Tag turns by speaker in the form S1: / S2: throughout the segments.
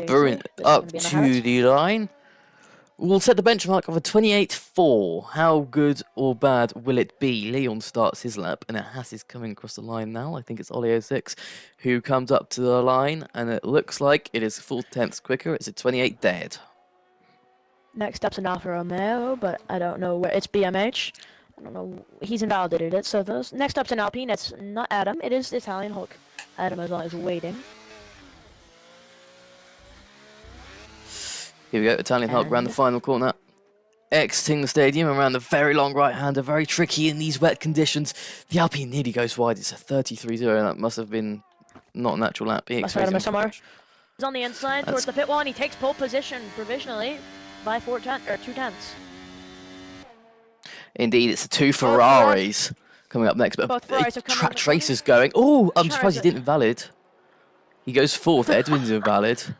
S1: Bruin up to the line. We'll set the benchmark of a 28-4. How good or bad will it be? Leon starts his lap, and Haas is coming across the line now. I think it's Olio6 who comes up to the line, and it looks like it is 4 tenths quicker. It's a 28 dead.
S2: Next up's an Alfa Romeo, but I don't know where. It's BMH. I don't know. He's invalidated it. So those next up's an Alpine. It's not Adam. It is Italian Hulk. Adam as well is waiting.
S1: Here we go. Italian Hulk around the final corner. Exiting the stadium around the very long right-hander. Very tricky in these wet conditions. The Alpine nearly goes wide. It's a 33-0. That must have been not a natural lap.
S2: Must have him somewhere. He's on the inside towards the pit wall, and he takes pole position provisionally by 2 tenths.
S1: Indeed, it's the 2 Ferraris coming up next. But Track Tracer's going. Oh, I'm surprised he didn't invalid. He goes 4th. Edwin's invalid.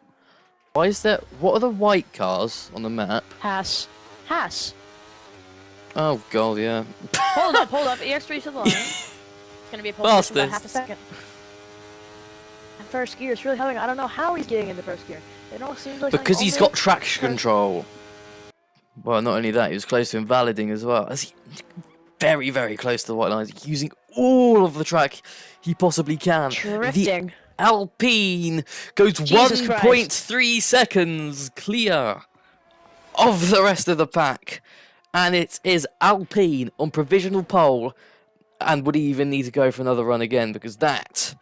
S1: Why is there? What are the white cars on the map?
S2: Haas.
S1: Oh god, yeah.
S2: Hold up. EX3 to the line. It's gonna be a pole position about half a second. And first gear is really helping. I don't know how he's getting into first gear. It all seems like
S1: because he's got traction control. Well, not only that, he was close to invaliding as well. As he very, very close to the white lines, using all of the track he possibly can.
S2: Drifting.
S1: The Alpine goes 1.3 seconds clear of the rest of the pack, and it is Alpine on provisional pole, and would even need to go for another run again because that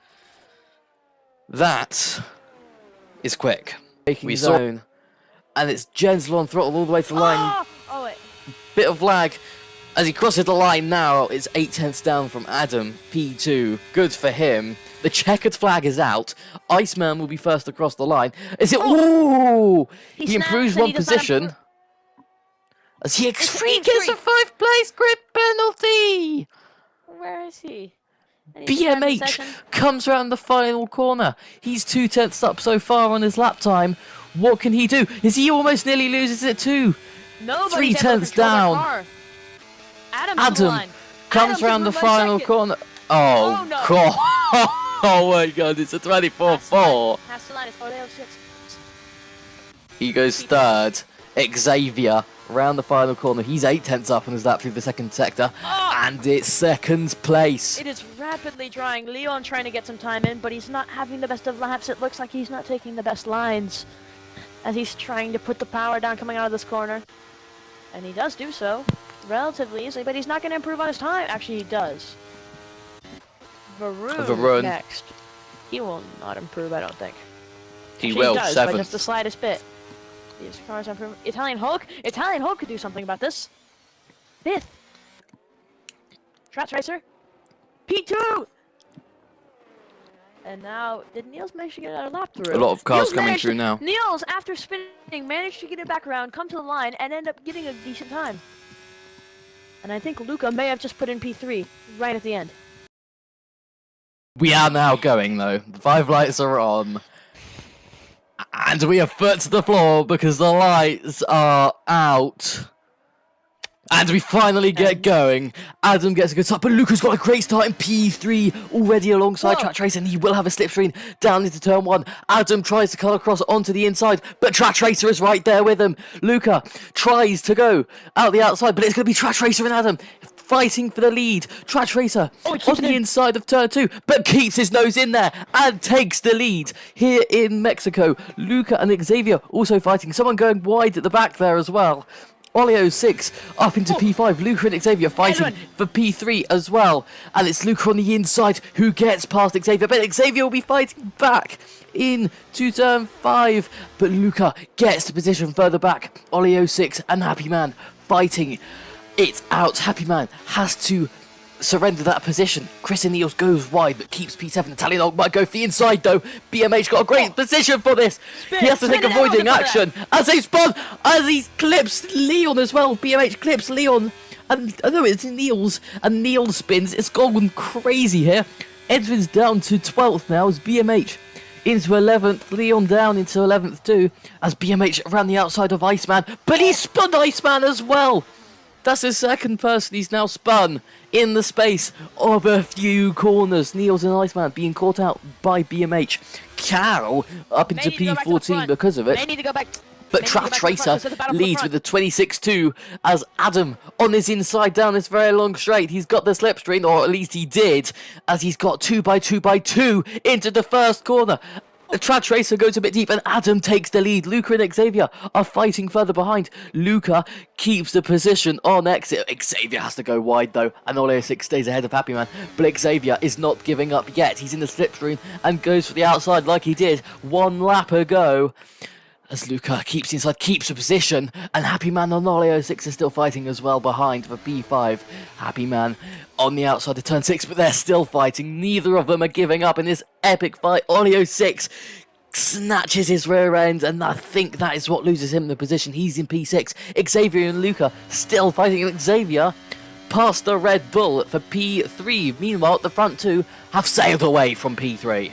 S1: is quick. Taking zone, and it's Jenslo on throttle all the way to the line.
S2: Oh wait.
S1: Bit of lag as he crosses the line now. It's 8 tenths down from Adam. P2, good for him. The checkered flag is out. Iceman will be first across the line. Is it? Ooh! He improves 1 position. As he gets a 5th place grip penalty.
S2: Where is he?
S1: BMH comes around the final corner. He's 2 tenths up so far on his lap time. What can he do? Is he almost nearly loses it too? 3 tenths down. Adam comes around the final corner. Oh, no. God. Oh my god, it's a 24-4. He goes 3rd. Xavier around the final corner. He's 8 tenths up on his lap through the 2nd sector. And it's 2nd place.
S2: It is rapidly drying. Leon trying to get some time in, but he's not having the best of laps. It looks like he's not taking the best lines as he's trying to put the power down coming out of this corner. And he does do so relatively easily, but he's not going to improve on his time. Actually, he does. Varun next. He will not improve, I don't think.
S1: He will, 7th.
S2: By just the slightest bit. These cars are improving. Italian Hulk could do something about this. 5th. Track Tracer. P2! And now, did Niels manage to get a lap through?
S1: A lot of cars coming through now.
S2: Niels, after spinning, managed to get it back around, come to the line, and end up getting a decent time. And I think Luca may have just put in P3 right at the end.
S1: We are now going, though. The 5 lights are on. And we are foot to the floor because the lights are out. And we finally get going. Adam gets a good start, but Luca's got a great start in P3 already alongside Track Tracer, and he will have a slipstream down into turn 1. Adam tries to cut across onto the inside, but Track Tracer is right there with him. Luca tries to go out the outside, but it's going to be Track Tracer and Adam fighting for the lead. Track Tracer on the inside of turn 2, but keeps his nose in there and takes the lead here in Mexico. Luca and Xavier also fighting. Someone going wide at the back there as well. Olio 6 up into P5. Luca and Xavier fighting for P3 as well. And it's Luca on the inside who gets past Xavier. But Xavier will be fighting back into turn 5. But Luca gets to position further back. Olio 6 and Happy Man fighting. It's out. Happy Man has to surrender that position. Chris and Niels goes wide but keeps P7. Italian Hulk might go for the inside though. BMH got a great position for this. He has to take avoiding action as they spun, as he clips Leon as well. BMH clips Leon, and I know it's Niels, and Niels spins. It's gone crazy here. Edwin's down to 12th now as BMH into 11th. Leon down into 11th too as BMH around the outside of Iceman, but he spun Iceman as well. That's the 2nd person he's now spun in the space of a few corners. Niels and Iceman being caught out by BMH. Cal up into
S2: May need to go back to the
S1: P14
S2: front.
S1: because of it.
S2: May need to go back.
S1: But
S2: May need to go
S1: Trap
S2: back to the front,
S1: Tracer
S2: so it's a battle for the
S1: leads
S2: front.
S1: with the 26-2 as Adam on his inside down this very long straight. He's got the slipstream, or at least he did, as he's got 2x2x2 into the first corner. Trap Tracer goes a bit deep and Adam takes the lead. Luca and Xavier are fighting further behind. Luca keeps the position on exit. Xavier has to go wide though, and Oleo6 stays ahead of Happy Man. But Xavier is not giving up yet. He's in the slipstream and goes for the outside like he did 1 lap ago. As Luca keeps inside, keeps a position, and Happy Man on Oleo6 is still fighting as well behind for P5. Happy Man on the outside of turn 6, but they're still fighting. Neither of them are giving up in this epic fight. Oleo6 snatches his rear end, and I think that is what loses him the position. He's in P6. Xavier and Luca still fighting, and Xavier past the Red Bull for P3. Meanwhile, the front two have sailed away from P3.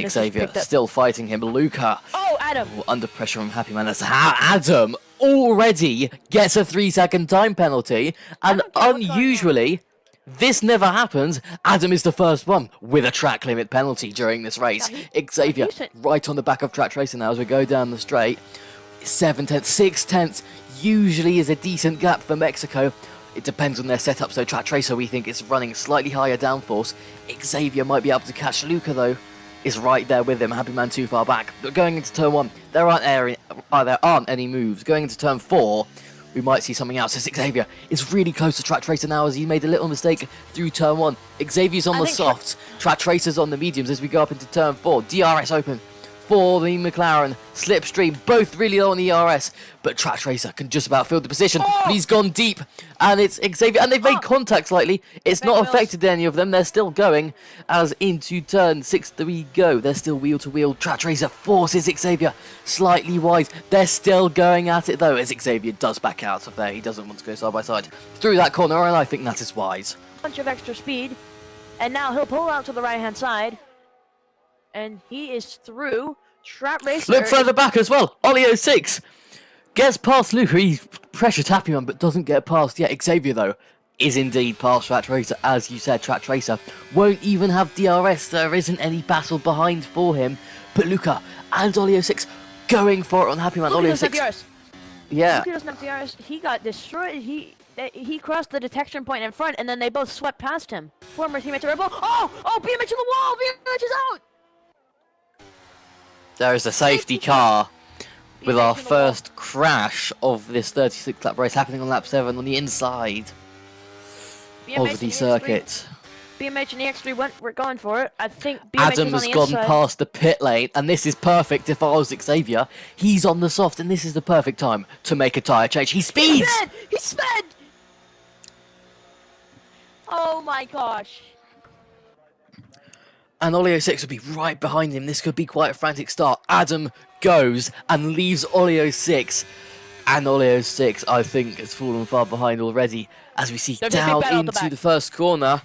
S1: Xavier still fighting him. Luca.
S2: Oh, Adam.
S1: Under pressure from Happy Man. That's how Adam already gets a 3-second time penalty. And unusually, this never happens. Adam is the first one with a track limit penalty during this race. Xavier right on the back of Track Tracer now as we go down the straight. 7 tenths, 6 tenths usually is a decent gap for Mexico. It depends on their setup, so Track Tracer we think is running slightly higher downforce. Xavier might be able to catch Luca though. Is right there with him. Happy Man too far back. But going into turn 1, there aren't any moves. Going into turn 4, we might see something else. As Xavier is really close to Track Tracer now as he made a little mistake through turn 1. Xavier's on the softs. Track Tracer's on the mediums as we go up into turn 4. DRS open for the McLaren. Slipstream, both really low on the ERS, but Track Tracer can just about fill the position. But he's gone deep, and it's Xavier, and they've made contact slightly. It's not affected any of them. They're still going as into turn 6 we go. They're still wheel to wheel. Track Tracer forces Xavier slightly wide. They're still going at it though, as Xavier does back out of there. He doesn't want to go side by side through that corner, and I think that is wise.
S2: Bunch of extra speed, and now he'll pull out to the right-hand side, and he is through. Trap Racer.
S1: Look further back as well. Oleo6 gets past Luca. He pressured Happy Man, but doesn't get past yet. Xavier, though, is indeed past Track Tracer. As you said, Track Tracer won't even have DRS. There isn't any battle behind for him. But Luca and Oleo6 going for it on Happy Man.
S2: Luca
S1: Oleo6.
S2: doesn't have DRS.
S1: Yeah.
S2: Luca doesn't have DRS. He got destroyed. He crossed the detection point in front, and then they both swept past him. Former teammate Red Bull. Oh, BMH to the wall. BMH is out.
S1: There is a safety car with our first crash of this 36 lap race happening on lap 7 on the inside of the circuit.
S2: BMH and EX3 were going for it. I think BMH
S1: Adam has gone past the pit lane, and this is perfect if I was Xavier. He's on the soft, and this is the perfect time to make a tyre change. He speeds!
S2: He sped! Oh my gosh.
S1: And Oleo6 would be right behind him. This could be quite a frantic start. Adam goes and leaves Oleo6. And Oleo6, I think, has fallen far behind already. As we see down into the first corner.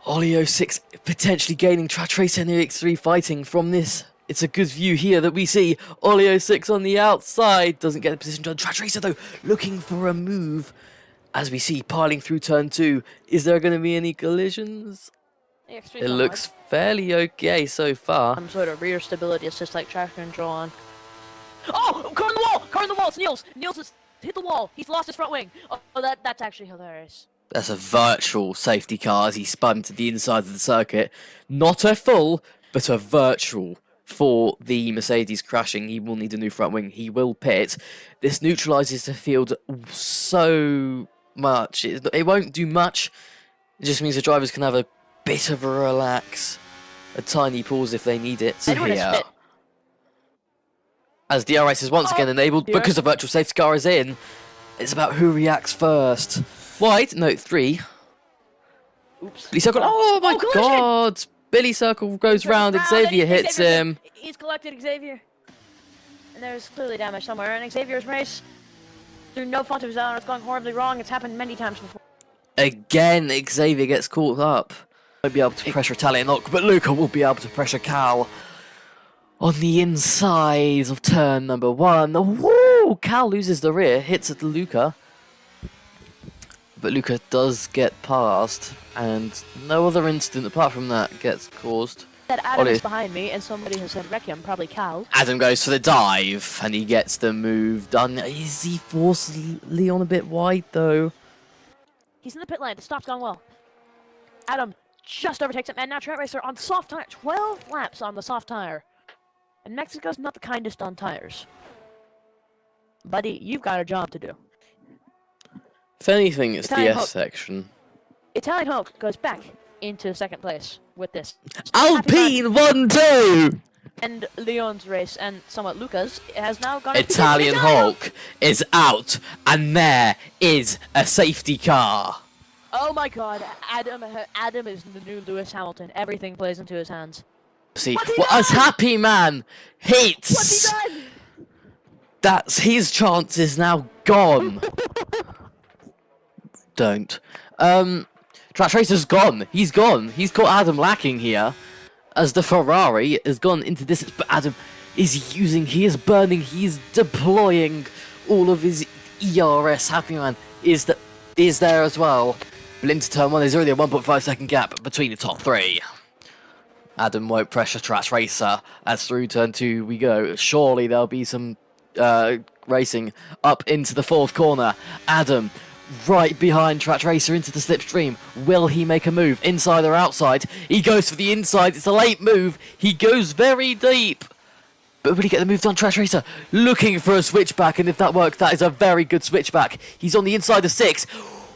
S1: Oleo6 potentially gaining Track Tracer and EX3 fighting from this. It's a good view here that we see Oleo6 on the outside. Doesn't get the position done. Track Tracer, though, looking for a move. As we see piling through turn 2. Is there going to be any collisions? It looks fairly okay so far.
S2: Some sort of rear stability assist like traction control on. Oh! Car on the wall! Car on the wall! It's Niels! Niels has hit the wall! He's lost his front wing! Oh, that's actually hilarious.
S1: That's a virtual safety car as he spun to the inside of the circuit. Not a full, but a virtual for the Mercedes crashing. He will need a new front wing. He will pit. This neutralises the field so much. It won't do much. It just means the drivers can have a bit of a relax, a tiny pause if they need it. Here, as DRS is once again enabled because the virtual safety car is in, it's about who reacts first. Wide, note 3.
S2: Oops.
S1: Billy Circle. Oh my god! Billy Circle goes round. Xavier hits him.
S2: He's collected Xavier, and there's clearly damage somewhere. And Xavier's race, through no fault of his own, it's going horribly wrong. It's happened many times before. Again,
S1: Xavier gets caught up. Won't be able to pressure Italian lock, but Luca will be able to pressure Cal on the inside of turn number 1. Woo! Cal loses the rear, hits at Luca, but Luca does get past, and no other incident apart from that gets caused.
S2: That Adam is behind me, and somebody has said Requiem, probably Cal.
S1: Adam goes for the dive, and he gets the move done. Is he forced Leon a bit wide, though?
S2: He's in the pit lane. The stop's gone well. Adam just overtakes him, and now Trent Racer on soft tire. 12 laps on the soft tire. And Mexico's not the kindest on tires. Buddy, you've got a job to do.
S1: If anything, it's
S2: Italian
S1: the S
S2: Hulk.
S1: section.
S2: Italian Hulk goes back into second place with this.
S1: Alpine 1-2!
S2: And Leon's race, and somewhat Luca's, has now gone into
S1: Italian Hulk is out, and there is a safety car.
S2: Oh my god, Adam is the new Lewis Hamilton. Everything plays into his hands.
S1: See,
S2: What's he
S1: well, as
S2: done?
S1: Happy Man hits,
S2: What's he done?
S1: that's his chance is now gone. Don't. Track Racer's gone. He's gone. He's caught Adam lacking here, as the Ferrari has gone into distance. But Adam is using. He is burning. He is deploying all of his ERS. Happy Man is there as well. But into turn 1, there's already a 1.5 second gap between the top 3. Adam won't pressure Track Racer as through turn 2 we go. Surely there'll be some racing up into the 4th corner. Adam right behind Track Racer into the slipstream. Will he make a move? Inside or outside? He goes for the inside. It's a late move. He goes very deep. But will he get the move done? Track Racer looking for a switchback, and if that works, that is a very good switchback. He's on the inside of 6.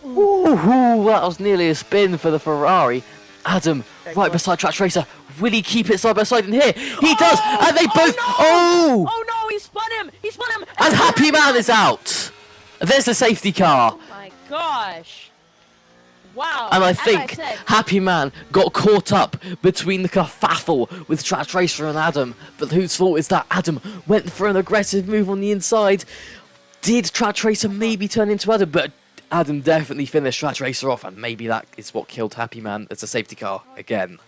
S1: Ooh, that was nearly a spin for the Ferrari. Adam right beside Track Racer. Will he keep it side by side in here? He does, and they both.
S2: No!
S1: Oh!
S2: Oh no! He spun him! He spun him!
S1: And Happy Man is out. There's the safety car.
S2: Oh my gosh! Wow!
S1: And I
S2: as
S1: think
S2: said,
S1: Happy Man got caught up between the kerfuffle with Track Racer and Adam. But whose fault is that? Adam went for an aggressive move on the inside. Did Track Racer maybe turn into Adam? But Adam definitely finished Track Racer off, and maybe that is what killed Happy Man as a safety car again.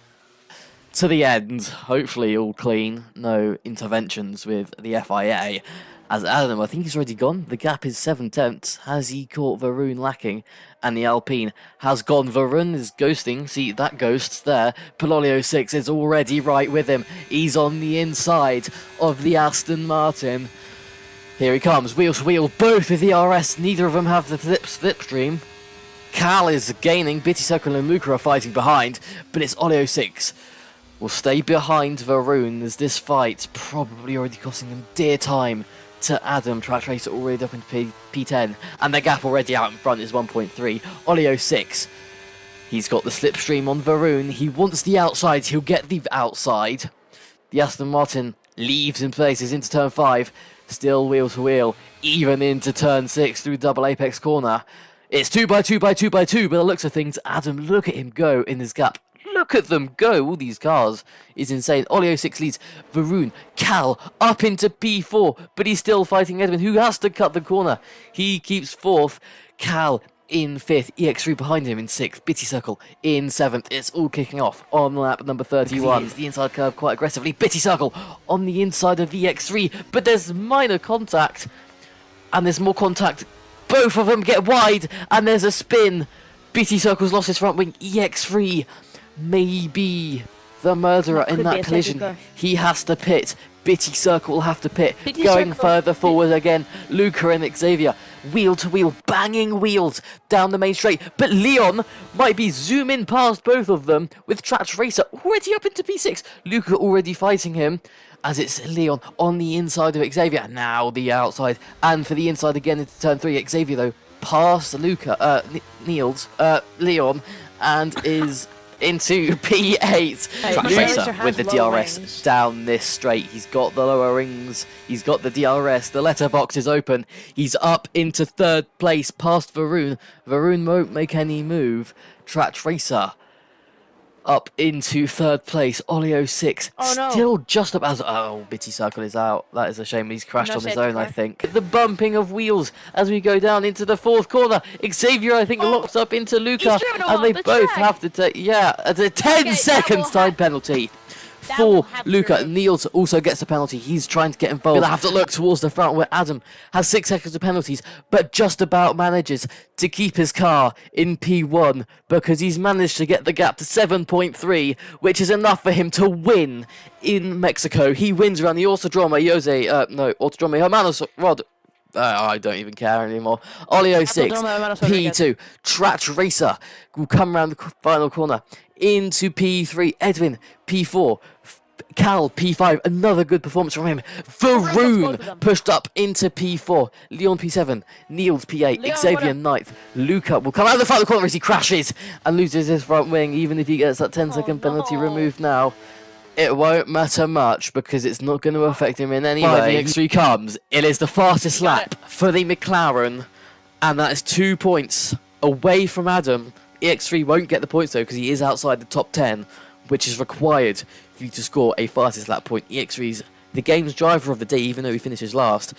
S1: To the end, hopefully all clean, no interventions with the FIA. As Adam, I think he's already gone. The gap is 7/10. Has he caught Varun lacking? And the Alpine has gone. Varun is ghosting. See, that ghost there. Pololio 6 is already right with him. He's on the inside of the Aston Martin. Here he comes, wheel to wheel, both with the RS. Neither of them have the slipstream. Cal is gaining. Bitty Circle and Luca are fighting behind. But it's Olio 6 will stay behind Varun, as this fight's probably already costing them dear time to Adam. Track Racer already up into P10, and the gap already out in front is 1.3. Olio 6, he's got the slipstream on Varun. He wants the outside, he'll get the outside. The Aston Martin leaves in places into turn 5, still wheel to wheel, even into turn 6 through double apex corner. It's 2x2x2x2, by the looks of things. Adam, look at him go in this gap. Look at them go, all these cars is insane. Olio 6 leads Varun, Cal up into P4, but he's still fighting Edwin, who has to cut the corner. He keeps 4th, Cal in 5th, EX3 behind him in 6th, Bitty Circle in 7th. It's all kicking off on lap number 31. The inside curve quite aggressively. Bitty Circle on the inside of EX3, but there's minor contact, and there's more contact. Both of them get wide, and there's a spin. Bitty Circle's lost his front wing. EX3 maybe the murderer in that collision. He has to pit. Bitty Circle will have to pit. Going further forward again. Luca and Xavier wheel to wheel, banging wheels down the main straight. But Leon might be zooming past both of them with Track Racer already up into P6. Luca already fighting him, as it's Leon on the inside of Xavier. Now the outside, and for the inside again into turn 3. Xavier though past Luca, Leon, and is into P8. Track Racer with the DRS
S2: rings
S1: down this straight. He's got the lower rings. He's got the DRS. The letterbox is open. He's up into 3rd place past Varun. Varun won't make any move. Track Racer up into 3rd place. Olio 6 still just up as. Oh, Bitty Circle is out. That is a shame. He's crashed on his own, I think. The bumping of wheels as we go down into the 4th corner. Xavier, I think, locks up into Luca, and they both have to take. Yeah, it's a 10 seconds time penalty for Luca. Niels also gets a penalty. He's trying to get involved. But I have to look towards the front where Adam has 6 seconds of penalties, but just about manages to keep his car in P1 because he's managed to get the gap to 7.3, which is enough for him to win in Mexico. He wins around the Autodromo Hermanos Rod. I don't even care anymore. Olio 6, P2, Trash Racer will come around the final corner into P3, Edwin, P4, Cal, P5, another good performance from him. Varun pushed up into P4, Leon, P7, Niels, P8, Xavier, 9th. Luca will come out of the final corner as he crashes and loses his front wing, even if he gets that 10-second penalty removed now. It won't matter much because it's not going to affect him in any way. The X3 comes. It is the fastest lap for the McLaren, and that is 2 points away from Adam. EX3 won't get the points though because he is outside the top 10, which is required for you to score a fastest lap point. EX3's the game's driver of the day, even though he finishes last.